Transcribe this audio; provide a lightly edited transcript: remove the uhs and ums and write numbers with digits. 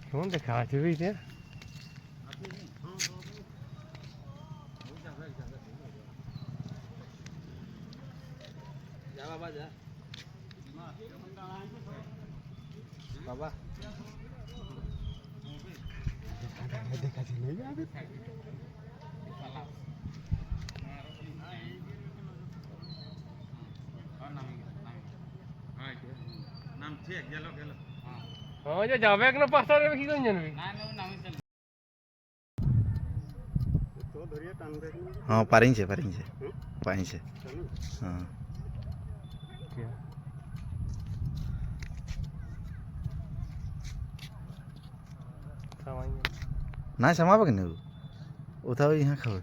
શું દેખાવા જેવી છે बाबा देखा नहीं आवे नाम છે गेलो गेलो हां जो जावे के न पासा रे की कोन जनवी ना ना नाम चल तो दरिया टांग दे हां पारिंग છે पानी છે हां क्या ना समावे के नहीं उठाओ यहाँ खाओ